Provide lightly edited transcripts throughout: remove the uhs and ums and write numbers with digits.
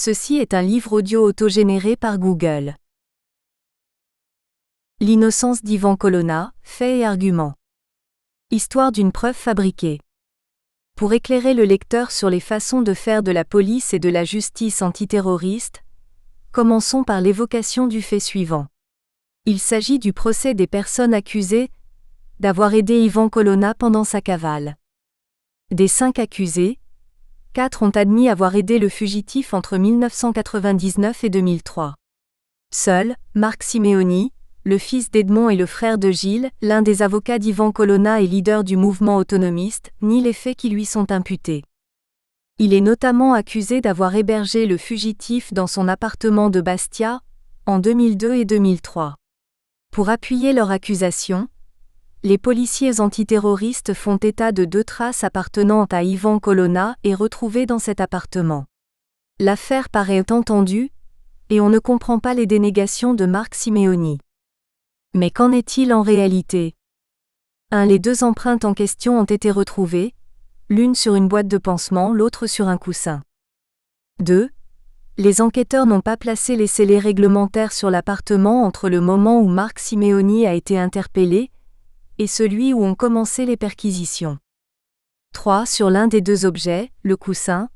Ceci est un livre audio autogénéré par Google. L'innocence d'Ivan Colonna, faits et arguments. Histoire d'une preuve fabriquée. Pour éclairer le lecteur sur les façons de faire de la police et de la justice antiterroriste, commençons par l'évocation du fait suivant. Il s'agit du procès des personnes accusées d'avoir aidé Ivan Colonna pendant sa cavale. Des 5 accusés, 4 ont admis avoir aidé le fugitif entre 1999 et 2003. Seul, Marc Simeoni, le fils d'Edmond et le frère de Gilles, l'un des avocats d'Ivan Colonna et leader du mouvement autonomiste, nie les faits qui lui sont imputés. Il est notamment accusé d'avoir hébergé le fugitif dans son appartement de Bastia, en 2002 et 2003. Pour appuyer leur accusation, les policiers antiterroristes font état de 2 traces appartenant à Ivan Colonna et retrouvées dans cet appartement. L'affaire paraît entendue, et on ne comprend pas les dénégations de Marc Simeoni. Mais qu'en est-il en réalité ? 1. Les 2 empreintes en question ont été retrouvées, l'une sur une boîte de pansement, l'autre sur un coussin. 2. Les enquêteurs n'ont pas placé les scellés réglementaires sur l'appartement entre le moment où Marc Simeoni a été interpellé et celui où ont commencé les perquisitions. 3. Sur l'un des 2 objets, le coussin,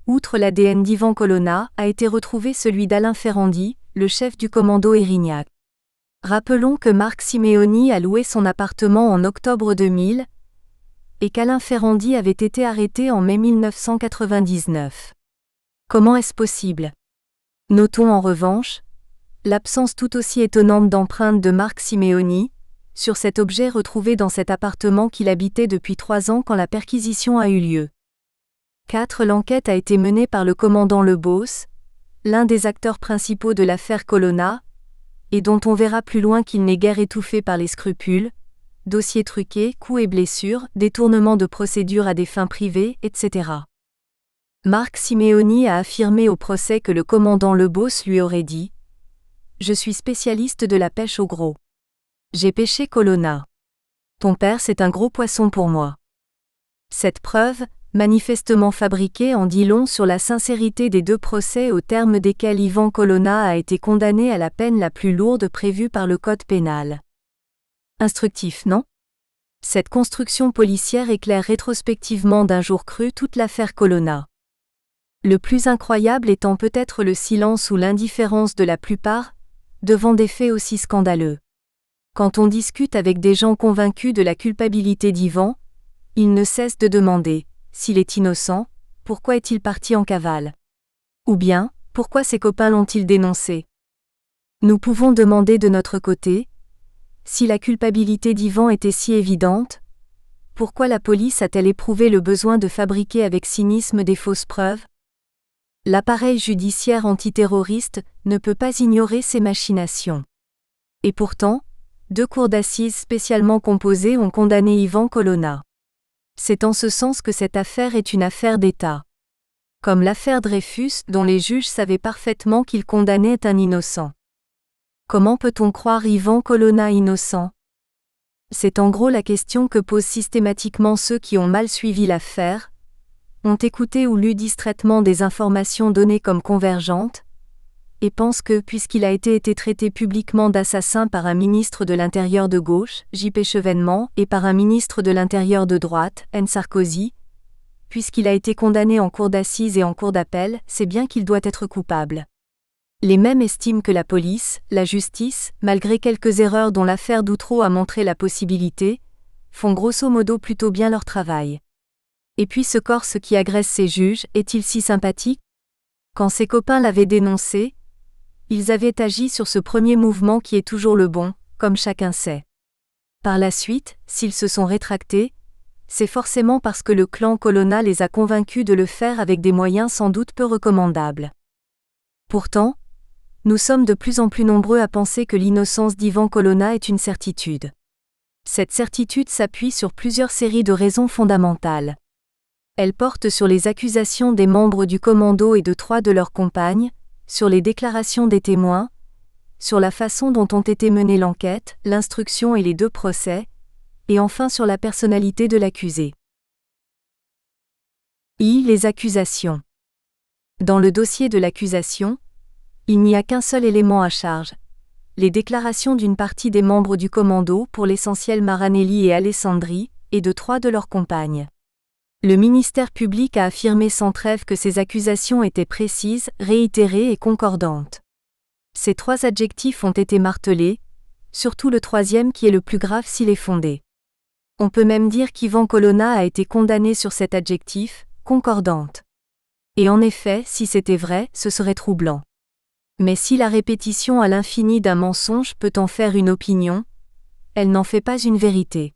outre l'ADN d'Ivan Colonna, a été retrouvé celui d'Alain Ferrandi, le chef du commando Érignac. Rappelons que Marc Simeoni a loué son appartement en octobre 2000 et qu'Alain Ferrandi avait été arrêté en mai 1999. Comment est-ce possible ? Notons en revanche l'absence tout aussi étonnante d'empreintes de Marc Simeoni sur cet objet retrouvé dans cet appartement qu'il habitait depuis 3 ans quand la perquisition a eu lieu. 4. L'enquête a été menée par le commandant Lebos, l'un des acteurs principaux de l'affaire Colonna, et dont on verra plus loin qu'il n'est guère étouffé par les scrupules, dossiers truqués, coups et blessures, détournement de procédures à des fins privées, etc. Marc Simeoni a affirmé au procès que le commandant Lebos lui aurait dit « Je suis spécialiste de la pêche au gros. J'ai pêché Colonna. Ton père c'est un gros poisson pour moi. » Cette preuve, manifestement fabriquée, en dit long sur la sincérité des 2 procès au terme desquels Ivan Colonna a été condamné à la peine la plus lourde prévue par le code pénal. Instructif, non ? Cette construction policière éclaire rétrospectivement d'un jour cru toute l'affaire Colonna. Le plus incroyable étant peut-être le silence ou l'indifférence de la plupart devant des faits aussi scandaleux. Quand on discute avec des gens convaincus de la culpabilité d'Ivan, ils ne cessent de demander « S'il est innocent, pourquoi est-il parti en cavale ?» Ou bien « Pourquoi ses copains l'ont-ils dénoncé ?» Nous pouvons demander de notre côté « Si la culpabilité d'Ivan était si évidente, pourquoi la police a-t-elle éprouvé le besoin de fabriquer avec cynisme des fausses preuves ?» L'appareil judiciaire antiterroriste ne peut pas ignorer ces machinations. Et pourtant, 2 cours d'assises spécialement composées ont condamné Ivan Colonna. C'est en ce sens que cette affaire est une affaire d'État. Comme l'affaire Dreyfus, dont les juges savaient parfaitement qu'il condamnait un innocent. Comment peut-on croire Ivan Colonna innocent ? C'est en gros la question que posent systématiquement ceux qui ont mal suivi l'affaire, ont écouté ou lu distraitement des informations données comme convergentes, et pensent que, puisqu'il a été traité publiquement d'assassin par un ministre de l'Intérieur de gauche, J.P. Chevènement, et par un ministre de l'Intérieur de droite, N. Sarkozy, puisqu'il a été condamné en cour d'assises et en cour d'appel, c'est bien qu'il doit être coupable. Les mêmes estiment que la police, la justice, malgré quelques erreurs dont l'affaire d'Outreau a montré la possibilité, font grosso modo plutôt bien leur travail. Et puis ce Corse qui agresse ses juges, est-il si sympathique ? Quand ses copains l'avaient dénoncé, ils avaient agi sur ce premier mouvement qui est toujours le bon, comme chacun sait. Par la suite, s'ils se sont rétractés, c'est forcément parce que le clan Colonna les a convaincus de le faire avec des moyens sans doute peu recommandables. Pourtant, nous sommes de plus en plus nombreux à penser que l'innocence d'Ivan Colonna est une certitude. Cette certitude s'appuie sur plusieurs séries de raisons fondamentales. Elle porte sur les accusations des membres du commando et de 3 de leurs compagnes, sur les déclarations des témoins, sur la façon dont ont été menées l'enquête, l'instruction et les 2 procès, et enfin sur la personnalité de l'accusé. Les accusations. Dans le dossier de l'accusation, il n'y a qu'un seul élément à charge: les déclarations d'une partie des membres du commando, pour l'essentiel Maranelli et Alessandri, et de 3 de leurs compagnes. Le ministère public a affirmé sans trêve que ces accusations étaient précises, réitérées et concordantes. Ces 3 adjectifs ont été martelés, surtout le troisième qui est le plus grave s'il est fondé. On peut même dire qu'Ivan Colonna a été condamné sur cet adjectif, concordante. Et en effet, si c'était vrai, ce serait troublant. Mais si la répétition à l'infini d'un mensonge peut en faire une opinion, elle n'en fait pas une vérité.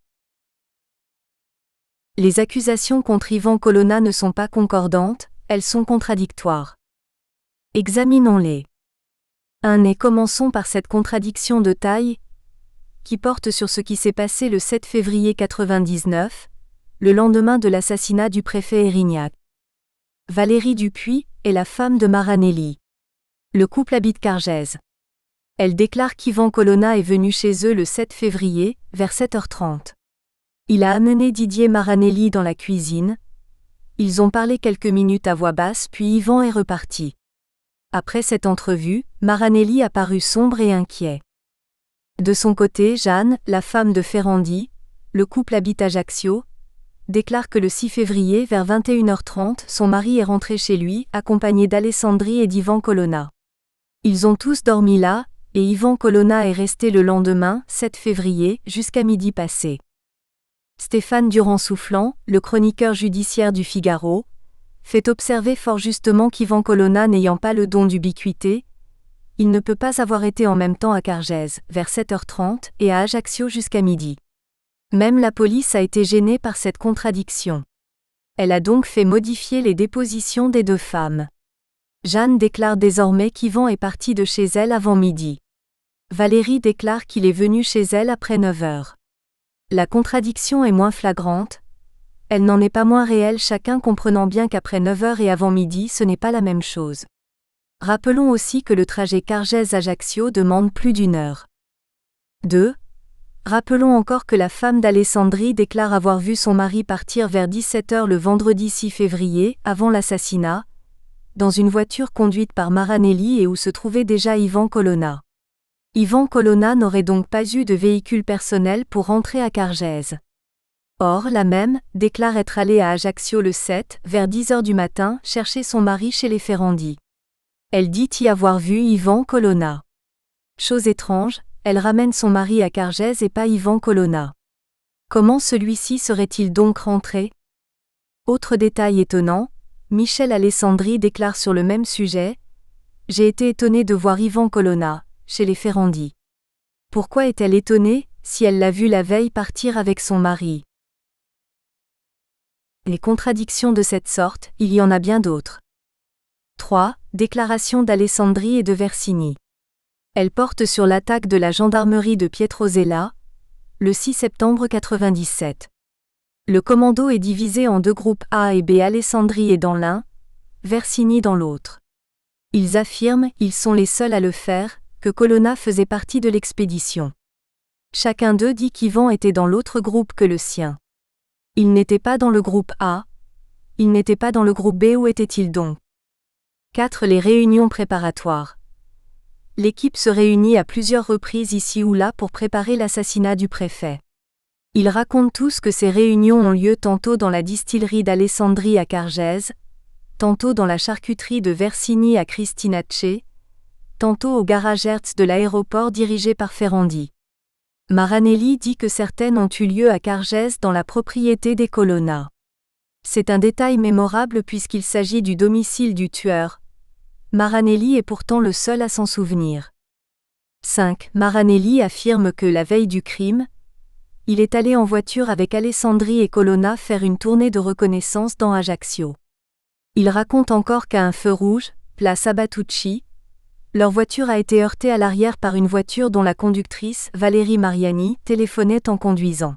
Les accusations contre Ivan Colonna ne sont pas concordantes, elles sont contradictoires. Examinons-les. 1. Et commençons par cette contradiction de taille, qui porte sur ce qui s'est passé le 7 février 1999, le lendemain de l'assassinat du préfet Erignac. Valérie Dupuis est la femme de Maranelli. Le couple habite Cargèse. Elle déclare qu'Ivan Colonna est venu chez eux le 7 février, vers 7h30. Il a amené Didier Maranelli dans la cuisine. Ils ont parlé quelques minutes à voix basse puis Ivan est reparti. Après cette entrevue, Maranelli a paru sombre et inquiet. De son côté, Jeanne, la femme de Ferrandi, le couple habite Ajaccio, déclare que le 6 février vers 21h30, son mari est rentré chez lui, accompagné d'Alessandri et d'Ivan Colonna. Ils ont tous dormi là, et Ivan Colonna est resté le lendemain, 7 février, jusqu'à midi passé. Stéphane Durand-Soufflant, le chroniqueur judiciaire du Figaro, fait observer fort justement qu'Ivan Colonna n'ayant pas le don d'ubiquité, il ne peut pas avoir été en même temps à Cargèse, vers 7h30, et à Ajaccio jusqu'à midi. Même la police a été gênée par cette contradiction. Elle a donc fait modifier les dépositions des 2 femmes. Jeanne déclare désormais qu'Ivan est parti de chez elle avant midi. Valérie déclare qu'il est venu chez elle après 9h. La contradiction est moins flagrante. Elle n'en est pas moins réelle, chacun comprenant bien qu'après 9h et avant midi ce n'est pas la même chose. Rappelons aussi que le trajet Cargèse-Ajaccio demande plus d'1 heure. 2. Rappelons encore que la femme d'Alessandri déclare avoir vu son mari partir vers 17h le vendredi 6 février, avant l'assassinat, dans une voiture conduite par Maranelli et où se trouvait déjà Ivan Colonna. Ivan Colonna n'aurait donc pas eu de véhicule personnel pour rentrer à Cargèse. Or, la même déclare être allée à Ajaccio le 7, vers 10h du matin, chercher son mari chez les Ferrandi. Elle dit y avoir vu Ivan Colonna. Chose étrange, elle ramène son mari à Cargèse et pas Ivan Colonna. Comment celui-ci serait-il donc rentré? Autre détail étonnant, Michel Alessandri déclare sur le même sujet: « J'ai été étonnée de voir Ivan Colonna, chez les Ferrandi. » Pourquoi est-elle étonnée, si elle l'a vu la veille partir avec son mari? Les contradictions de cette sorte, il y en a bien d'autres. 3. Déclaration d'Alessandri et de Versini. Elle porte sur l'attaque de la gendarmerie de Pietrosella, le 6 septembre 1997. Le commando est divisé en 2 groupes A et B. Alessandri est dans l'un, Versini dans l'autre. Ils affirment, ils sont les seuls à le faire, que Colonna faisait partie de l'expédition. Chacun d'eux dit qu'Ivan était dans l'autre groupe que le sien. Il n'était pas dans le groupe A. Il n'était pas dans le groupe B. Où était-il donc? 4. Les réunions préparatoires. L'équipe se réunit à plusieurs reprises ici ou là pour préparer l'assassinat du préfet. Ils racontent tous que ces réunions ont lieu tantôt dans la distillerie d'Alessandri à Cargèse, tantôt dans la charcuterie de Versini à Cristinacce, tantôt au garage Hertz de l'aéroport dirigé par Ferrandi. Maranelli dit que certaines ont eu lieu à Cargèse dans la propriété des Colonna. C'est un détail mémorable puisqu'il s'agit du domicile du tueur. Maranelli est pourtant le seul à s'en souvenir. 5. Maranelli affirme que la veille du crime, il est allé en voiture avec Alessandri et Colonna faire une tournée de reconnaissance dans Ajaccio. Il raconte encore qu'à un feu rouge, place Abatucci, leur voiture a été heurtée à l'arrière par une voiture dont la conductrice, Valérie Mariani, téléphonait en conduisant.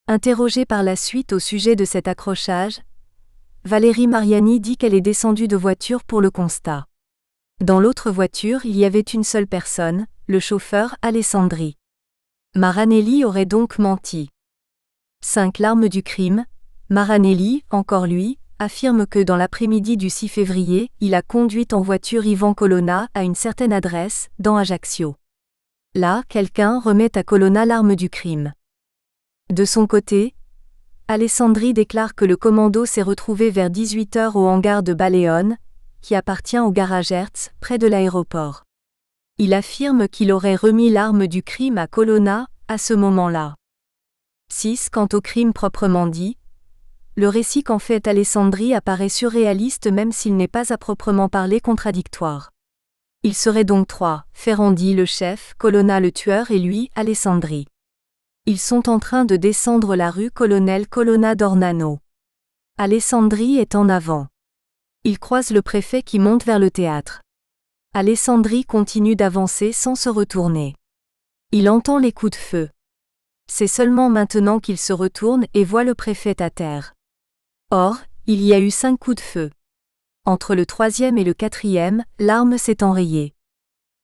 Interrogée par la suite au sujet de cet accrochage, Valérie Mariani dit qu'elle est descendue de voiture pour le constat. Dans l'autre voiture, il y avait une seule personne, le chauffeur, Alessandri. Maranelli aurait donc menti. 5. L'arme du crime. Maranelli, encore lui, affirme que dans l'après-midi du 6 février, il a conduit en voiture Ivan Colonna à une certaine adresse, dans Ajaccio. Là, quelqu'un remet à Colonna l'arme du crime. De son côté, Alessandri déclare que le commando s'est retrouvé vers 18h au hangar de Baleone, qui appartient au garage Hertz, près de l'aéroport. Il affirme qu'il aurait remis l'arme du crime à Colonna, à ce moment-là. 6. Quant au crime proprement dit, le récit qu'en fait Alessandri apparaît surréaliste même s'il n'est pas à proprement parler contradictoire. Il serait donc 3, Ferrandi le chef, Colonna le tueur et lui, Alessandri. Ils sont en train de descendre la rue Colonel Colonna d'Ornano. Alessandri est en avant. Il croise le préfet qui monte vers le théâtre. Alessandri continue d'avancer sans se retourner. Il entend les coups de feu. C'est seulement maintenant qu'il se retourne et voit le préfet à terre. Or, il y a eu 5 coups de feu. Entre le 3e et le 4e, l'arme s'est enrayée.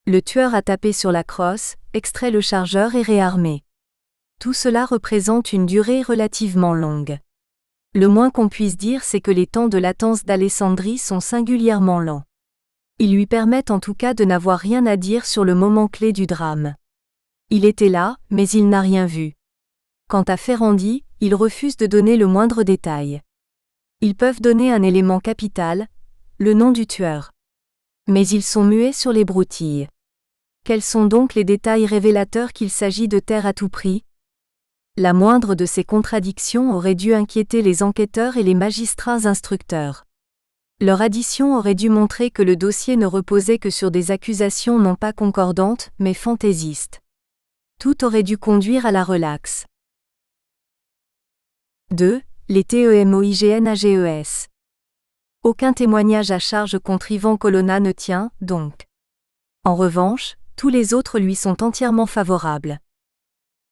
Le tueur a tapé sur la crosse, extrait le chargeur et réarmé. Tout cela représente une durée relativement longue. Le moins qu'on puisse dire c'est que les temps de latence d'Alessandri sont singulièrement lents. Ils lui permettent en tout cas de n'avoir rien à dire sur le moment clé du drame. Il était là, mais il n'a rien vu. Quant à Ferrandi, il refuse de donner le moindre détail. Ils peuvent donner un élément capital, le nom du tueur. Mais ils sont muets sur les broutilles. Quels sont donc les détails révélateurs qu'il s'agit de taire à tout prix ? La moindre de ces contradictions aurait dû inquiéter les enquêteurs et les magistrats instructeurs. Leur addition aurait dû montrer que le dossier ne reposait que sur des accusations non pas concordantes, mais fantaisistes. Tout aurait dû conduire à la relaxe. 2. Les TEMOIGNAGES. Aucun témoignage à charge contre Ivan Colonna ne tient, donc. En revanche, tous les autres lui sont entièrement favorables.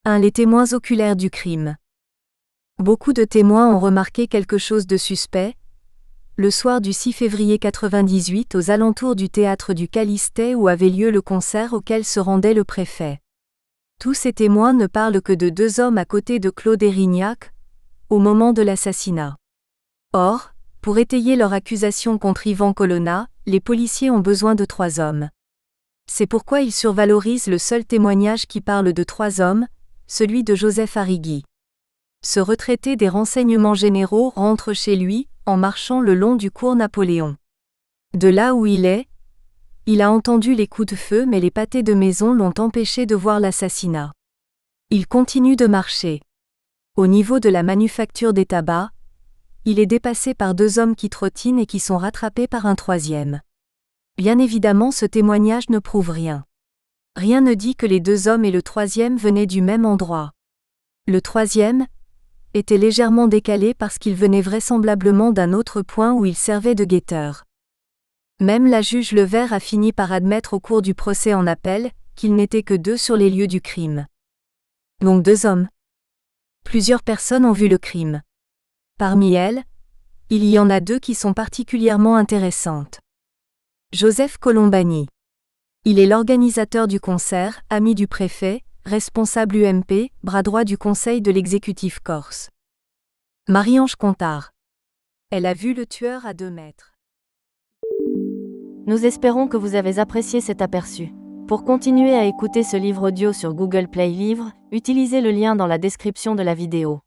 1. Les témoins oculaires du crime. Beaucoup de témoins ont remarqué quelque chose de suspect. Le soir du 6 février 98 aux alentours du théâtre du Callister où avait lieu le concert auquel se rendait le préfet. Tous ces témoins ne parlent que de 2 hommes à côté de Claude Erignac, au moment de l'assassinat. Or, pour étayer leur accusation contre Ivan Colonna, les policiers ont besoin de 3 hommes. C'est pourquoi ils survalorisent le seul témoignage qui parle de 3 hommes, celui de Joseph Arrighi. Ce retraité des renseignements généraux rentre chez lui, en marchant le long du cours Napoléon. De là où il est, il a entendu les coups de feu mais les pâtés de maison l'ont empêché de voir l'assassinat. Il continue de marcher. Au niveau de la manufacture des tabacs, il est dépassé par 2 hommes qui trottinent et qui sont rattrapés par un 3e. Bien évidemment ce témoignage ne prouve rien. Rien ne dit que les 2 hommes et le 3e venaient du même endroit. Le 3e était légèrement décalé parce qu'il venait vraisemblablement d'un autre point où il servait de guetteur. Même la juge Levert a fini par admettre au cours du procès en appel qu'il n'était que 2 sur les lieux du crime. Donc 2 hommes. Plusieurs personnes ont vu le crime. Parmi elles, il y en a 2 qui sont particulièrement intéressantes. Joseph Colombani. Il est l'organisateur du concert, ami du préfet, responsable UMP, bras droit du conseil de l'exécutif corse. Marie-Ange Contard. Elle a vu le tueur à 2 mètres. Nous espérons que vous avez apprécié cet aperçu. Pour continuer à écouter ce livre audio sur Google Play Livres, utilisez le lien dans la description de la vidéo.